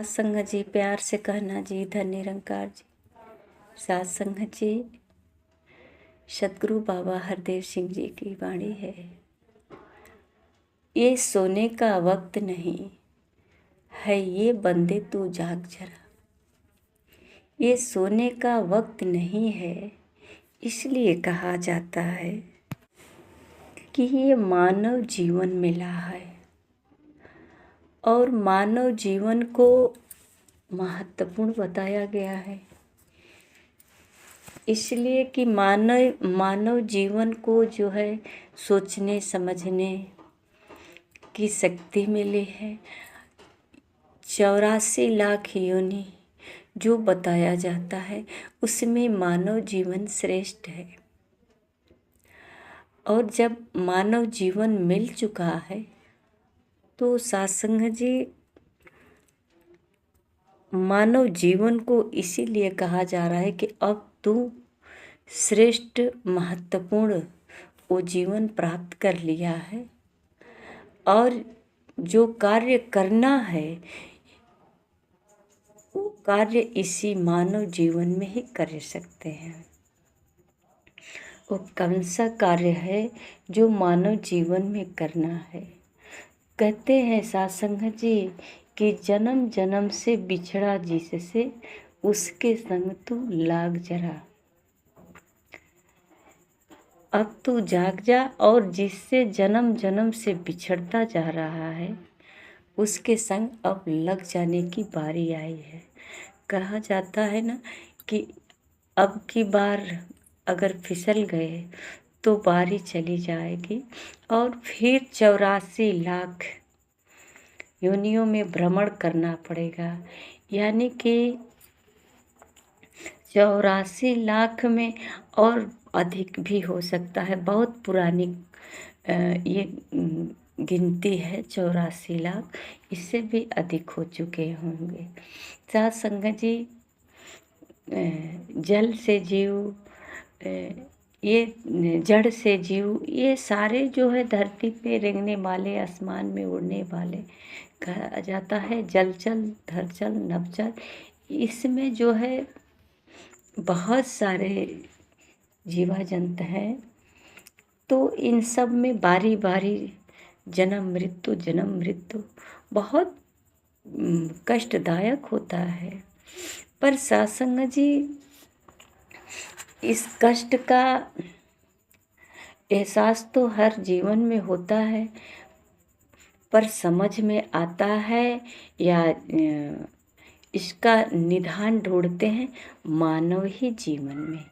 सात संगत जी, प्यार से कहना जी, धन निरंकार जी। सात संगत जी, सतगुरु बाबा हरदेव सिंह जी की वाणी है। ये सोने का वक्त नहीं है, ये बंदे तू जाग जरा। ये सोने का वक्त नहीं है, इसलिए कहा जाता है कि ये मानव जीवन मिला है और मानव जीवन को महत्वपूर्ण बताया गया है। इसलिए कि मानव जीवन को जो है सोचने समझने की शक्ति मिली है। 84 लाख योनि जो बताया जाता है उसमें मानव जीवन श्रेष्ठ है। और जब मानव जीवन मिल चुका है तो सत्संग जी, मानव जीवन को इसीलिए कहा जा रहा है कि अब तू श्रेष्ठ महत्वपूर्ण वो जीवन प्राप्त कर लिया है और जो कार्य करना है वो कार्य इसी मानव जीवन में ही कर सकते हैं। वो कौन सा कार्य है जो मानव जीवन में करना है? कहते हैं सत्संग जी कि जन्म जन्म से बिछड़ा जिससे उसके संग तू लाग जरा। अब तू जाग जा और जिससे जन्म जन्म से बिछड़ता जा रहा है उसके संग अब लग जाने की बारी आई है। कहा जाता है ना कि अब की बार अगर फिसल गए तो बारी चली जाएगी और फिर 84 लाख योनियों में भ्रमण करना पड़ेगा। यानी कि 84 लाख में और अधिक भी हो सकता है। बहुत पुरानी ये गिनती है 84 लाख, इससे भी अधिक हो चुके होंगे। साथ संगत जी, जल से जीव, ये जड़ से जीव, ये सारे जो है धरती पे रेंगने वाले, आसमान में उड़ने वाले, कहा जाता है जल चल धर चल नभ चल। इसमें जो है बहुत सारे जीवा जंत हैं। तो इन सब में बारी बारी जन्म मृत्यु बहुत कष्टदायक होता है। पर सत्संग जी, इस कष्ट का एहसास तो हर जीवन में होता है, पर समझ में आता है या इसका निदान ढूंढते हैं मानव ही जीवन में।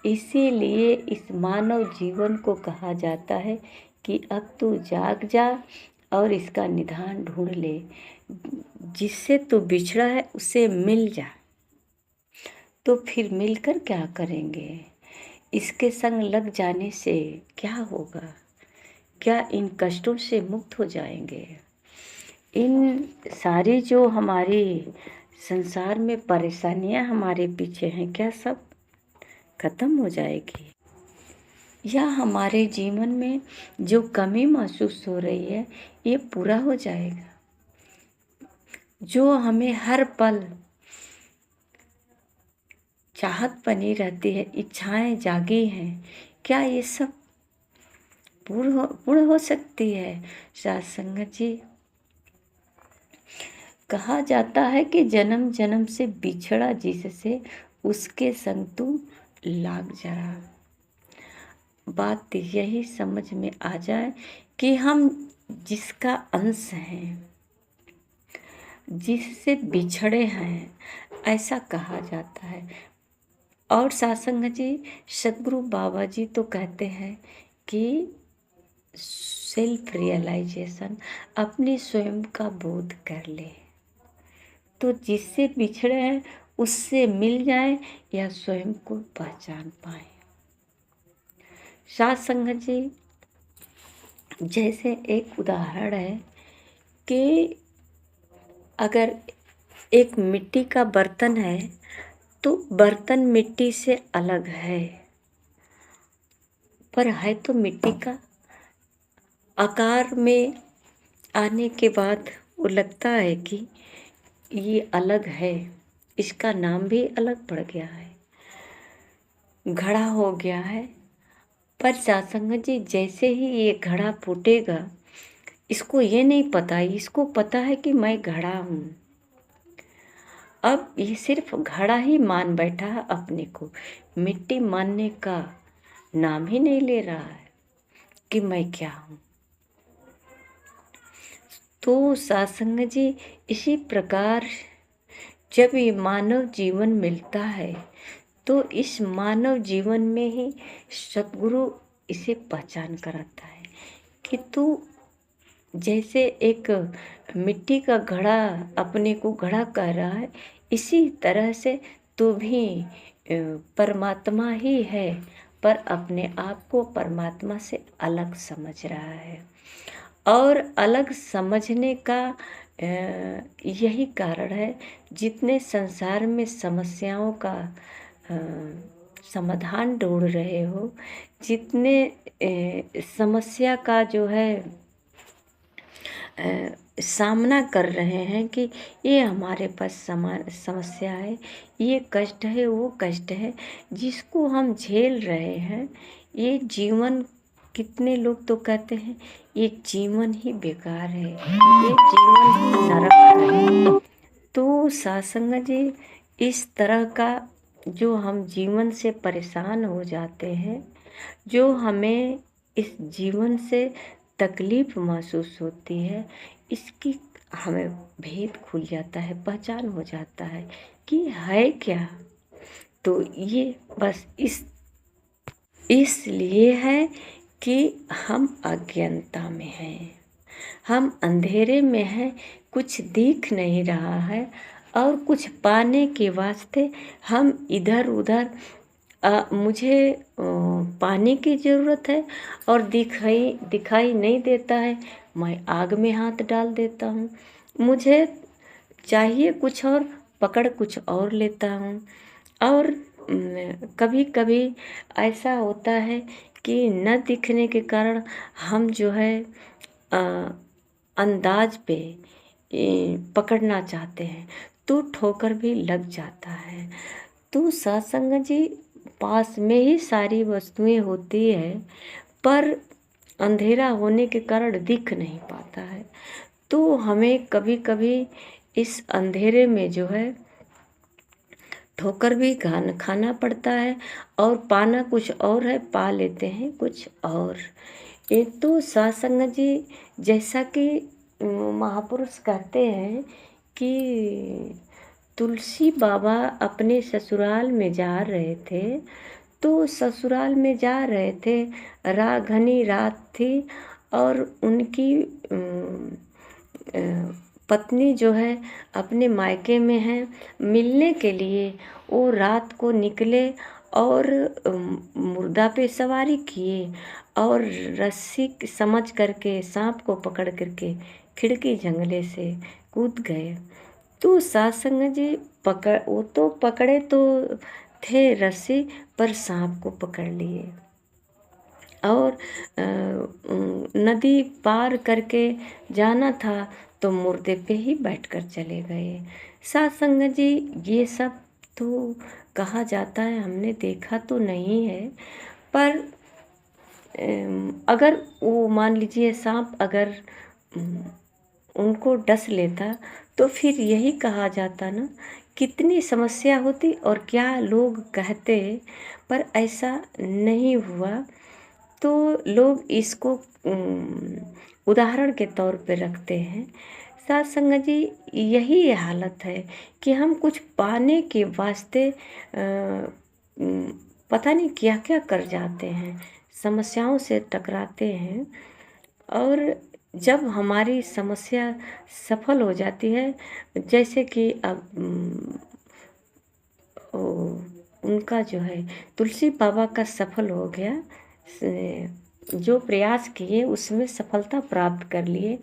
इसीलिए इस मानव जीवन को कहा जाता है कि अब तू जाग जा और इसका निदान ढूंढ ले। जिससे तू बिछड़ा है उससे मिल जा। तो फिर मिलकर क्या करेंगे? इसके संग लग जाने से क्या होगा? क्या इन कष्टों से मुक्त हो जाएंगे? इन सारी जो हमारी संसार में परेशानियां हमारे पीछे हैं, क्या सब खत्म हो जाएगी? या हमारे जीवन में जो कमी महसूस हो रही है ये पूरा हो जाएगा? जो हमें हर पल चाहत बनी रहती है, इच्छाएं जागी हैं, क्या ये सब पूर्ण हो सकती है? सत्संग जी, कहा जाता है कि जन्म जन्म से बिछड़ा जिससे उसके संग तू लाग जरा। बात यही समझ में आ जाए कि हम जिसका अंश हैं, जिससे बिछड़े हैं, ऐसा कहा जाता है। और सत्संग जी, सतगुरु बाबा जी तो कहते हैं कि सेल्फ रियलाइजेशन, अपनी स्वयं का बोध कर ले। तो जिससे बिछड़े हैं उससे मिल जाए या स्वयं को पहचान पाए। सत्संग जी, जैसे एक उदाहरण है कि अगर एक मिट्टी का बर्तन है तो बर्तन मिट्टी से अलग है, पर है तो मिट्टी का। आकार में आने के बाद वो लगता है कि ये अलग है, इसका नाम भी अलग पड़ गया है, घड़ा हो गया है। पर सत्संग जी, जैसे ही ये घड़ा फूटेगा, इसको ये नहीं पता, इसको पता है कि मैं घड़ा हूँ। अब ये सिर्फ घड़ा ही मान बैठा है अपने को, मिट्टी मानने का नाम ही नहीं ले रहा है कि मैं क्या हूँ। तो सत्संग जी, इसी प्रकार जब ये मानव जीवन मिलता है तो इस मानव जीवन में ही सतगुरु इसे पहचान कराता है कि तू जैसे एक मिट्टी का घड़ा अपने को घड़ा कह रहा है, इसी तरह से तू भी परमात्मा ही है, पर अपने आप को परमात्मा से अलग समझ रहा है। और अलग समझने का यही कारण है, जितने संसार में समस्याओं का समाधान ढूंढ रहे हो, जितने समस्या का जो है सामना कर रहे हैं कि ये हमारे पास समस्या है, ये कष्ट है, वो कष्ट है, जिसको हम झेल रहे हैं, ये जीवन, कितने लोग तो कहते हैं ये जीवन ही बेकार है, ये जीवन ही नरक है। तो सत्संग जी, इस तरह का जो हम जीवन से परेशान हो जाते हैं, जो हमें इस जीवन से तकलीफ महसूस होती है, इसकी हमें भेद खुल जाता है, पहचान हो जाता है कि है क्या। तो ये बस इसलिए है कि हम अज्ञानता में हैं, हम अंधेरे में हैं, कुछ दिख नहीं रहा है, और कुछ पाने के वास्ते हम इधर उधर मुझे पानी की ज़रूरत है और दिखाई नहीं देता है, मैं आग में हाथ डाल देता हूँ। मुझे चाहिए कुछ और, पकड़ कुछ और लेता हूँ। और कभी कभी ऐसा होता है कि न दिखने के कारण हम जो है अंदाज पे पकड़ना चाहते हैं, तो ठोकर भी लग जाता है। तो सत्संग जी, पास में ही सारी वस्तुएं होती है, पर अंधेरा होने के कारण दिख नहीं पाता है। तो हमें कभी कभी इस अंधेरे में जो है ठोकर भी खाना पड़ता है, और पाना कुछ और है, पा लेते हैं कुछ और। ये तो सत्संग जी, जैसा कि महापुरुष कहते हैं कि तुलसी बाबा अपने ससुराल में जा रहे थे, तो ससुराल में जा रहे थे, घनी रात थी, और उनकी पत्नी जो है अपने मायके में है, मिलने के लिए वो रात को निकले और मुर्दा पे सवारी किए, और रस्सी समझ करके सांप को पकड़ करके खिड़की जंगले से कूद गए। तो सत्संग जी, वो तो पकड़े तो थे रस्सी, पर सांप को पकड़ लिए, और नदी पार करके जाना था तो मुर्दे पे ही बैठकर चले गए। सत्संग जी, ये सब तो कहा जाता है, हमने देखा तो नहीं है, पर अगर वो मान लीजिए सांप अगर उनको डस लेता, तो फिर यही कहा जाता ना, कितनी समस्या होती और क्या लोग कहते, पर ऐसा नहीं हुआ। तो लोग इसको उदाहरण के तौर पे रखते हैं। सत्संग जी, यही हालत है कि हम कुछ पाने के वास्ते पता नहीं क्या क्या कर जाते हैं, समस्याओं से टकराते हैं, और जब हमारी समस्या सफल हो जाती है, जैसे कि अब उनका जो है तुलसी बाबा का सफल हो गया, जो प्रयास किए उसमें सफलता प्राप्त कर लिए,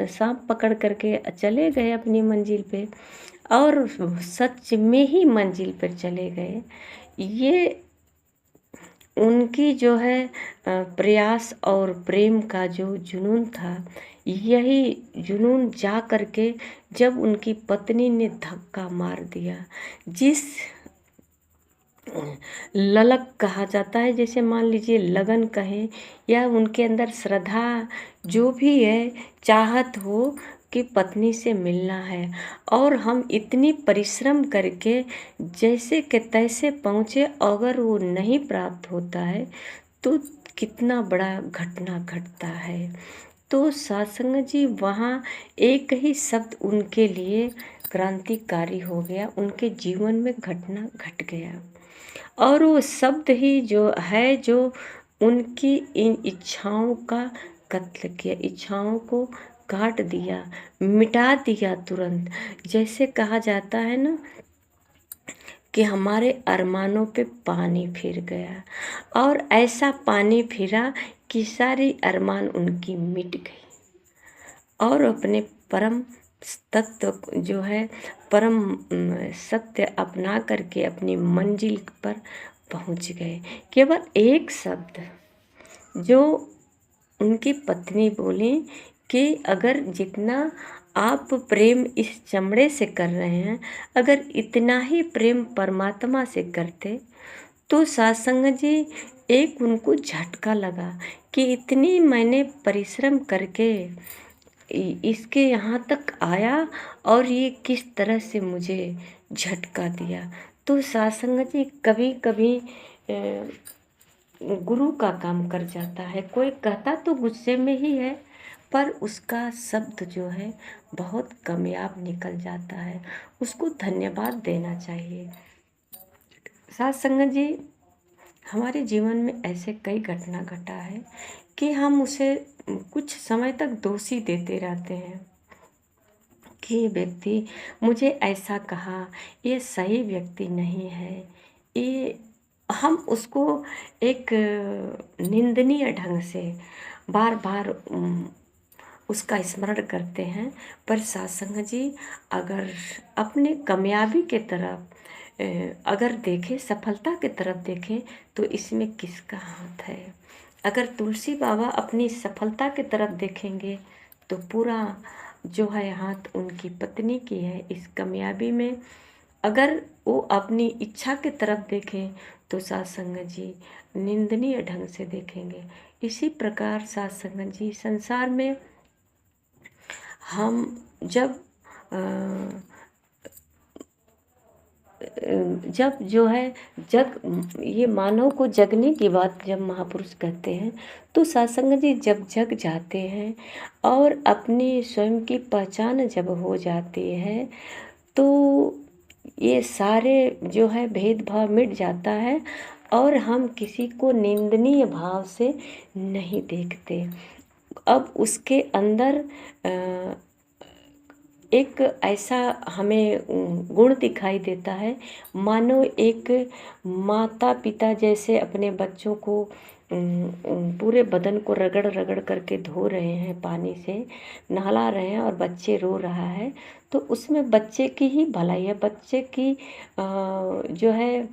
सांप पकड़ करके चले गए अपनी मंजिल पे, और सच में ही मंजिल पर चले गए। ये उनकी जो है प्रयास और प्रेम का जो जुनून था, यही जुनून जा करके जब उनकी पत्नी ने धक्का मार दिया, जिस ललक कहा जाता है, जैसे मान लीजिए लगन कहें या उनके अंदर श्रद्धा जो भी है, चाहत हो कि पत्नी से मिलना है, और हम इतनी परिश्रम करके जैसे के तैसे पहुँचे, अगर वो नहीं प्राप्त होता है तो कितना बड़ा घटना घटता है। तो सत्संग जी वहाँ एक ही शब्द उनके लिए क्रांतिकारी हो गया, उनके जीवन में घटना घट गया, और वो शब्द ही जो है जो उनकी इन इच्छाओं का कत्ल किया, इच्छाओं को काट दिया, मिटा दिया तुरंत। जैसे कहा जाता है ना कि हमारे अरमानों पे पानी फिर गया, और ऐसा पानी फिरा कि सारी अरमान उनकी मिट गई, और अपने परम तत्व जो है, परम सत्य अपना करके अपनी मंजिल पर पहुंच गए। केवल एक शब्द जो उनकी पत्नी बोली कि अगर जितना आप प्रेम इस चमड़े से कर रहे हैं, अगर इतना ही प्रेम परमात्मा से करते तो सत्संग जी एक उनको झटका लगा कि इतनी मैंने परिश्रम करके इसके यहाँ तक आया, और ये किस तरह से मुझे झटका दिया। तो सत्संग जी कभी कभी गुरु का काम कर जाता है। कोई कहता तो गुस्से में ही है, पर उसका शब्द जो है बहुत कामयाब निकल जाता है, उसको धन्यवाद देना चाहिए। सत्संग जी हमारे जीवन में ऐसे कई घटना घटा है कि हम उसे कुछ समय तक दोषी देते रहते हैं कि ये व्यक्ति मुझे ऐसा कहा, ये सही व्यक्ति नहीं है, ये हम उसको एक निंदनीय ढंग से बार बार उसका स्मरण करते हैं। पर सत्संग जी अगर अपने कामयाबी के तरफ अगर देखें, सफलता की तरफ देखें, तो इसमें किसका हाथ है? अगर तुलसी बाबा अपनी सफलता की तरफ देखेंगे तो पूरा जो है हाथ उनकी पत्नी की है इस कामयाबी में। अगर वो अपनी इच्छा की तरफ देखें तो सत्संग जी निंदनीय ढंग से देखेंगे। इसी प्रकार सत्संग जी संसार में हम जब जो है जग ये मानव को जगने की बात जब महापुरुष कहते हैं, तो सत्संग जी जब जग जाते हैं और अपनी स्वयं की पहचान जब हो जाती है, तो ये सारे जो है भेदभाव मिट जाता है, और हम किसी को निंदनीय भाव से नहीं देखते। अब उसके अंदर एक ऐसा हमें गुण दिखाई देता है, मानो एक माता पिता जैसे अपने बच्चों को पूरे बदन को रगड़ रगड़ करके धो रहे हैं, पानी से नहला रहे हैं, और बच्चे रो रहा है, तो उसमें बच्चे की ही भलाई है, बच्चे की जो है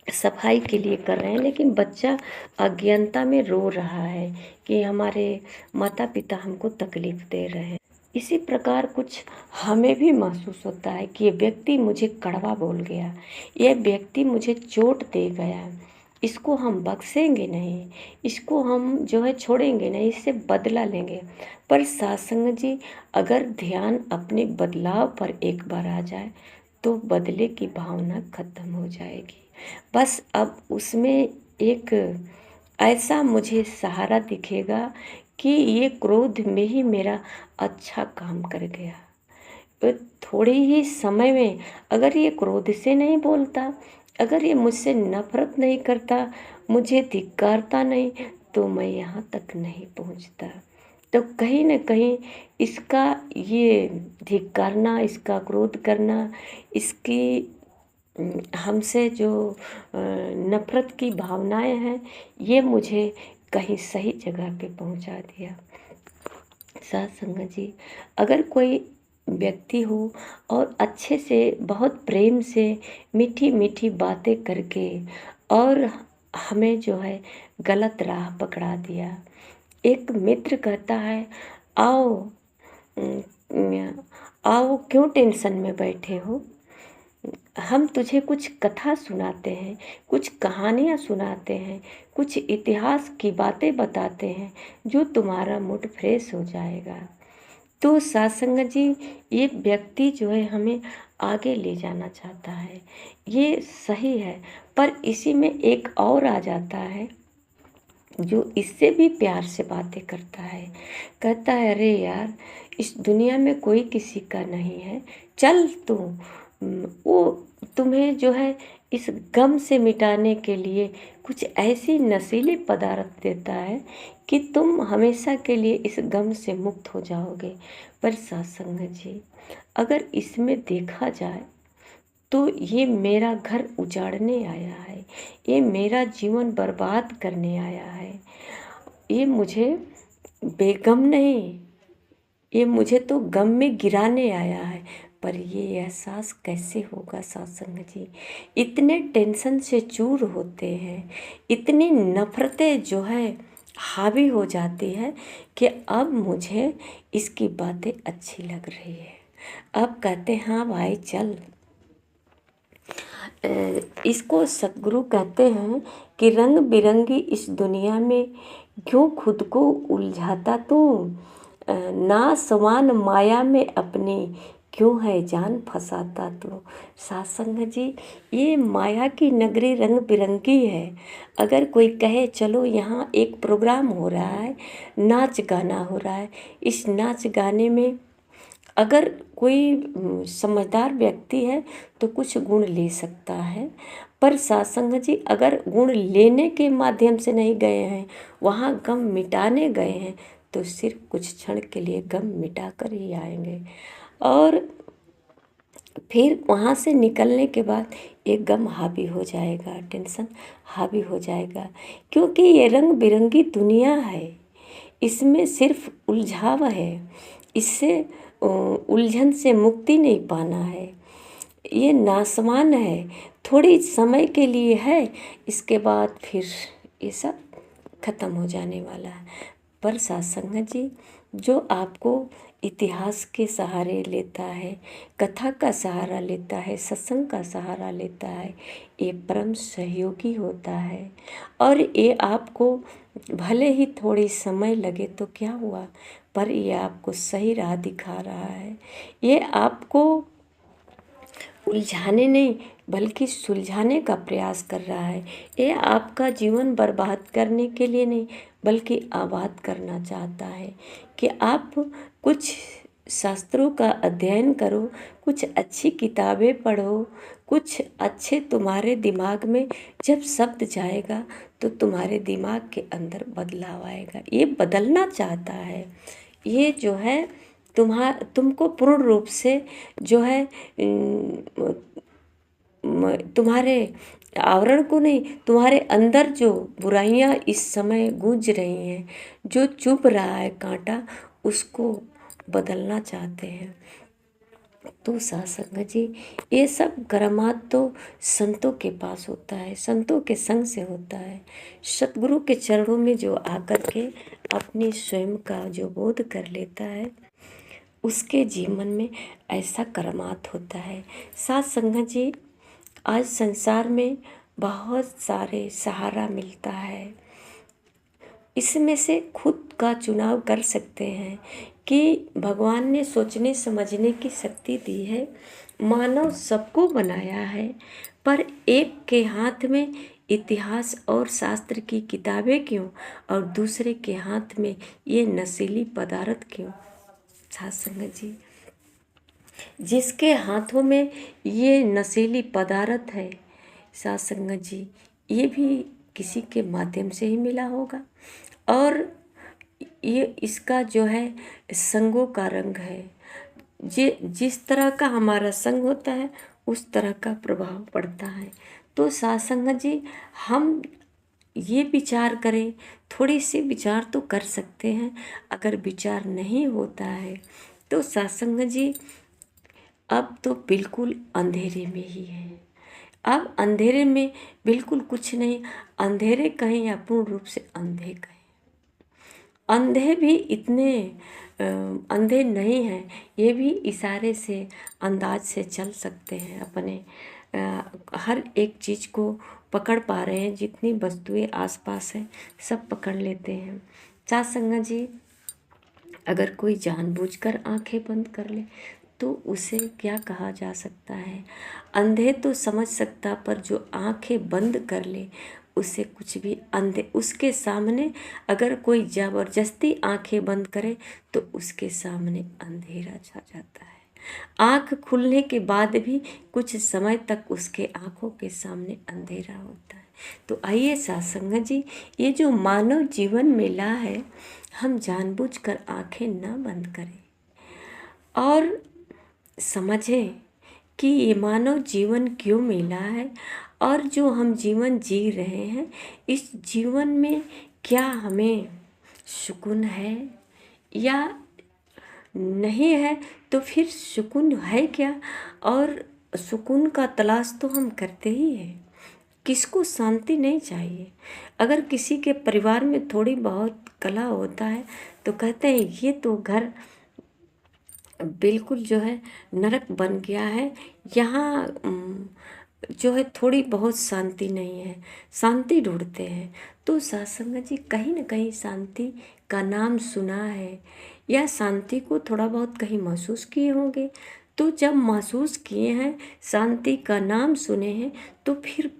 सफाई के लिए कर रहे हैं, लेकिन बच्चा अज्ञानता में रो रहा है कि हमारे माता पिता हमको तकलीफ दे रहे हैं। इसी प्रकार कुछ हमें भी महसूस होता है कि ये व्यक्ति मुझे कड़वा बोल गया, यह व्यक्ति मुझे चोट दे गया, इसको हम बख्शेंगे नहीं, इसको हम जो है छोड़ेंगे नहीं, इससे बदला लेंगे। पर सत्संग जी अगर ध्यान अपने बदलाव पर एक बार आ जाए तो बदले की भावना खत्म हो जाएगी। बस अब उसमें एक ऐसा मुझे सहारा दिखेगा कि ये क्रोध में ही मेरा अच्छा काम कर गया। तो थोड़े ही समय में अगर ये क्रोध से नहीं बोलता, अगर ये मुझसे नफरत नहीं करता, मुझे धिक्कारता नहीं, तो मैं यहाँ तक नहीं पहुँचता। तो कहीं न कहीं इसका ये धिक्कारना, इसका क्रोध करना, इसकी हमसे जो नफरत की भावनाएं हैं, ये मुझे कहीं सही जगह पे पहुंचा दिया। सत्संग जी अगर कोई व्यक्ति हो और अच्छे से बहुत प्रेम से मीठी मीठी बातें करके और हमें जो है गलत राह पकड़ा दिया। एक मित्र कहता है आओ, आओ, क्यों टेंशन में बैठे हो? हम तुझे कुछ कथा सुनाते हैं, कुछ कहानियाँ सुनाते हैं, कुछ इतिहास की बातें बताते हैं, जो तुम्हारा मूड फ्रेश हो जाएगा। तो सत्संग जी, ये व्यक्ति जो है हमें आगे ले जाना चाहता है, ये सही है। पर इसी में एक और आ जाता है जो इससे भी प्यार से बातें करता है। कहता है, अरे यार, इस दुनिया में कोई किसी का नहीं है, चल तू। वो तुम्हें जो है इस गम से मिटाने के लिए कुछ ऐसी नशीले पदार्थ देता है कि तुम हमेशा के लिए इस गम से मुक्त हो जाओगे। पर सत्संग जी, अगर इसमें देखा जाए तो ये मेरा घर उजाड़ने आया है, ये मेरा जीवन बर्बाद करने आया है, ये मुझे बेगम नहीं, ये मुझे तो गम में गिराने आया है। पर ये एहसास कैसे होगा सत्संग जी? इतने टेंशन से चूर होते हैं, इतनी नफरतें जो है हावी हो जाती है कि अब मुझे इसकी बातें अच्छी लग रही है। अब कहते हैं, हाँ भाई चल। इसको सतगुरु कहते हैं कि रंग बिरंगी इस दुनिया में क्यों खुद को उलझाता तू, ना समान माया में अपनी क्यों है जान फंसाता तू। सत्संग जी, ये माया की नगरी रंग बिरंगी है। अगर कोई कहे चलो यहाँ एक प्रोग्राम हो रहा है, नाच गाना हो रहा है, इस नाच गाने में अगर कोई समझदार व्यक्ति है तो कुछ गुण ले सकता है। पर सत्संग जी, अगर गुण लेने के माध्यम से नहीं गए हैं, वहाँ गम मिटाने गए हैं, तो सिर्फ कुछ क्षण के लिए गम मिटा कर ही आएंगे। और फिर वहाँ से निकलने के बाद एक गम हावी हो जाएगा, टेंशन हावी हो जाएगा। क्योंकि ये रंग बिरंगी दुनिया है, इसमें सिर्फ उलझाव है, इससे उलझन से मुक्ति नहीं पाना है। ये नासमान है, थोड़ी समय के लिए है, इसके बाद फिर ये सब खत्म हो जाने वाला है। पर सत्संग जी, जो आपको इतिहास के सहारे लेता है, कथा का सहारा लेता है, सत्संग का सहारा लेता है, ये परम सहयोगी होता है। और ये आपको भले ही थोड़ी समय लगे तो क्या हुआ, पर ये आपको सही राह दिखा रहा है। ये आपको उलझाने नहीं बल्कि सुलझाने का प्रयास कर रहा है। ये आपका जीवन बर्बाद करने के लिए नहीं बल्कि आबाद करना चाहता है कि आप कुछ शास्त्रों का अध्ययन करो, कुछ अच्छी किताबें पढ़ो, कुछ अच्छे तुम्हारे दिमाग में जब शब्द जाएगा तो तुम्हारे दिमाग के अंदर बदलाव आएगा। ये बदलना चाहता है, ये जो है तुमको पूर्ण रूप से जो है तुम्हारे आवरण को नहीं, तुम्हारे अंदर जो बुराइयां इस समय गूंज रही हैं, जो चुभ रहा है कांटा, उसको बदलना चाहते हैं। तो सत्संग जी, ये सब करामात तो संतों के पास होता है, संतों के संग से होता है। सतगुरु के चरणों में जो आकर के अपनी स्वयं का जो बोध कर लेता है, उसके जीवन में ऐसा करामात होता है। सत्संग जी, आज संसार में बहुत सारे सहारा मिलता है, इसमें से खुद का चुनाव कर सकते हैं कि भगवान ने सोचने समझने की शक्ति दी है, मानव सबको बनाया है, पर एक के हाथ में इतिहास और शास्त्र की किताबें क्यों और दूसरे के हाथ में ये नशीली पदार्थ क्यों। सत्संग जी, जिसके हाथों में ये नशीली पदार्थ है, सत्संग जी, ये भी किसी के माध्यम से ही मिला होगा। और ये इसका जो है संगों का रंग है, जिस तरह का हमारा संग होता है उस तरह का प्रभाव पड़ता है। तो सत्संग जी, हम ये विचार करें, थोड़ी सी विचार तो कर सकते हैं। अगर विचार नहीं होता है तो सत्संग जी, अब तो बिल्कुल अंधेरे में ही है। अब अंधेरे में बिल्कुल कुछ नहीं, अंधेरे कहें या पूर्ण रूप से अंधे कहें, अंधे भी इतने अंधे नहीं हैं, ये भी इशारे से अंदाज से चल सकते हैं, अपने हर एक चीज़ को पकड़ पा रहे हैं, जितनी वस्तुएं आसपास हैं सब पकड़ लेते हैं। साथ संगत जी, अगर कोई जानबूझकर आंखें बंद कर ले तो उसे क्या कहा जा सकता है? अंधे तो समझ सकता, पर जो आंखें बंद कर ले उसे कुछ भी अंधे, उसके सामने अगर कोई जबरदस्ती आंखें बंद करे तो उसके सामने अंधेरा छा जाता है। आंख खुलने के बाद भी कुछ समय तक उसके आंखों के सामने अंधेरा होता है। तो आइए सत्संग जी, ये जो मानव जीवन मिला है, हम जानबूझकर आंखें न बंद करें और समझें कि ये मानव जीवन क्यों मिला है और जो हम जीवन जी रहे हैं, इस जीवन में क्या हमें सुकून है या नहीं है, तो फिर सुकून है क्या? और सुकून का तलाश तो हम करते ही हैं। किसको शांति नहीं चाहिए? अगर किसी के परिवार में थोड़ी बहुत कलह होता है तो कहते हैं ये तो घर बिल्कुल जो है नरक बन गया है, यहाँ जो है थोड़ी बहुत शांति नहीं है, शांति ढूंढते हैं। तो सत्संग जी, कहीं ना कहीं शांति का नाम सुना है या शांति को थोड़ा बहुत कहीं महसूस किए होंगे। तो जब महसूस किए हैं, शांति का नाम सुने हैं, तो फिर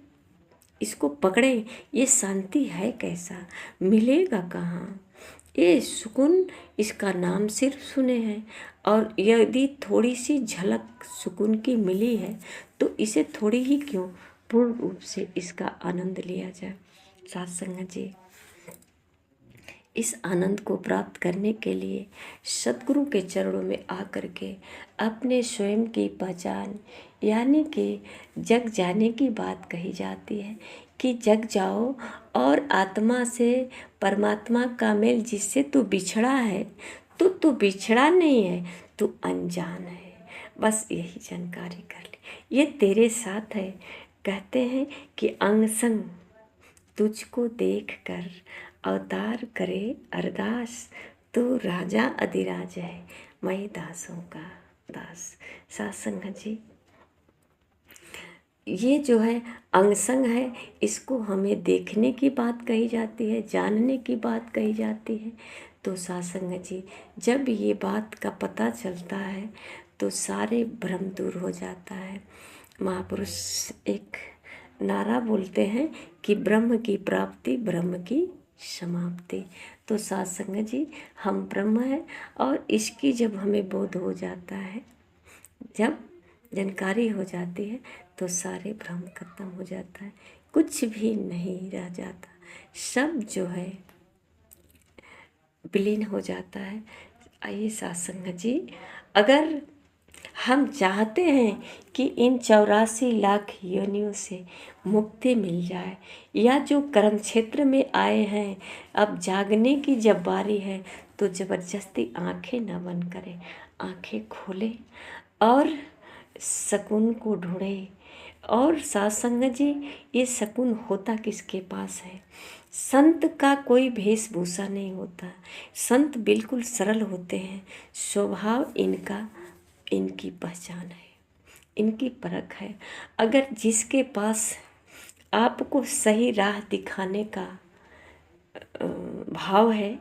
इसको पकड़े। ये शांति है कैसा, मिलेगा कहाँ? ये सुकून, इसका नाम सिर्फ सुने हैं, और यदि थोड़ी सी झलक सुकून की मिली है तो इसे थोड़ी ही क्यों पूर्ण रूप से इसका आनंद लिया जाए। सत्संग जी, इस आनंद को प्राप्त करने के लिए सद्गुरु के चरणों में आकर के अपने स्वयं की पहचान, यानी कि जग जाने की बात कही जाती है कि जग जाओ और आत्मा से परमात्मा का मेल, जिससे तू बिछड़ा है तो तू बिछड़ा नहीं है, तू अनजान है। बस यही जानकारी कर ले, ये तेरे साथ है। कहते हैं कि अंग संग तुझको देख कर अवतार करे अरदास, तू राजा अधिराज है, मैं दासों का दास। सत्संग जी, ये जो है अंगसंग है, इसको हमें देखने की बात कही जाती है, जानने की बात कही जाती है। तो सत्संग जी, जब ये बात का पता चलता है तो सारे भ्रम दूर हो जाता है। महापुरुष एक नारा बोलते हैं कि ब्रह्म की प्राप्ति ब्रह्म की समाप्ति। तो सत्संग जी, हम ब्रह्म हैं और इसकी जब हमें बोध हो जाता है, जब जानकारी हो जाती है, तो सारे भ्रम खत्म हो जाता है, कुछ भी नहीं रह जाता, सब जो है विलीन हो जाता है। आइए सत्संग जी, अगर हम चाहते हैं कि इन 84 लाख योनियों से मुक्ति मिल जाए, या जो कर्म क्षेत्र में आए हैं अब जागने की जब बारी है, तो ज़बरदस्ती आंखें न बंद करें, आंखें खोलें और सुकून को ढूंढे। और सत्संग जी, ये सुकून होता किसके पास है? संत का कोई वेशभूषा नहीं होता, संत बिल्कुल सरल होते हैं, स्वभाव इनका, इनकी पहचान है, इनकी परख है। अगर जिसके पास आपको सही राह दिखाने का भाव है,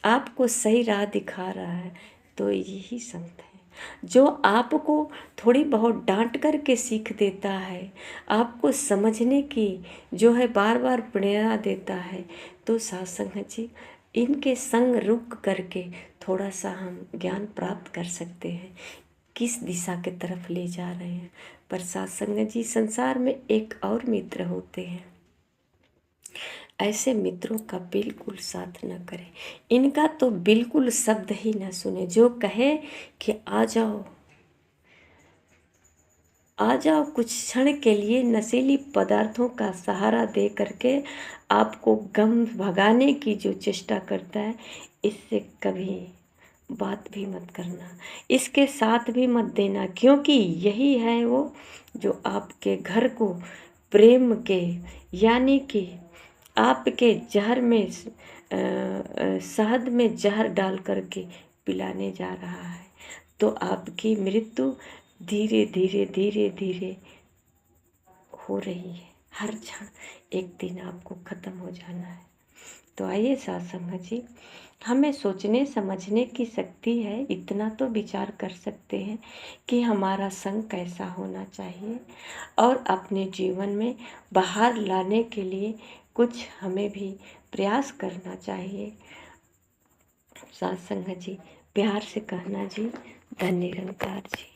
आपको सही राह दिखा रहा है, तो यही संत है। जो आपको थोड़ी बहुत डांट करके सीख देता है, आपको समझने की जो है बार बार प्रेरणा देता है, तो सत्संग जी, इनके संग रुक करके थोड़ा सा हम ज्ञान प्राप्त कर सकते हैं, किस दिशा के तरफ ले जा रहे हैं। पर सत्संग जी, संसार में एक और मित्र होते हैं, ऐसे मित्रों का बिल्कुल साथ न करें, इनका तो बिल्कुल शब्द ही न सुने। जो कहे कि आ जाओ आ जाओ, कुछ क्षण के लिए नशीली पदार्थों का सहारा दे करके आपको गम भगाने की जो चेष्टा करता है, इससे कभी बात भी मत करना, इसके साथ भी मत देना, क्योंकि यही है वो जो आपके घर को प्रेम के, यानी कि आपके जहर में शहद में जहर डाल करके पिलाने जा रहा है, तो आपकी मृत्यु धीरे धीरे धीरे धीरे हो रही है। हर क्षण एक दिन आपको ख़त्म हो जाना है। तो आइए साथ संगत जी, हमें सोचने समझने की शक्ति है, इतना तो विचार कर सकते हैं कि हमारा संग कैसा होना चाहिए और अपने जीवन में बाहर लाने के लिए कुछ हमें भी प्रयास करना चाहिए। साथ संगत जी, प्यार से कहना जी, धन्य निरंकार जी।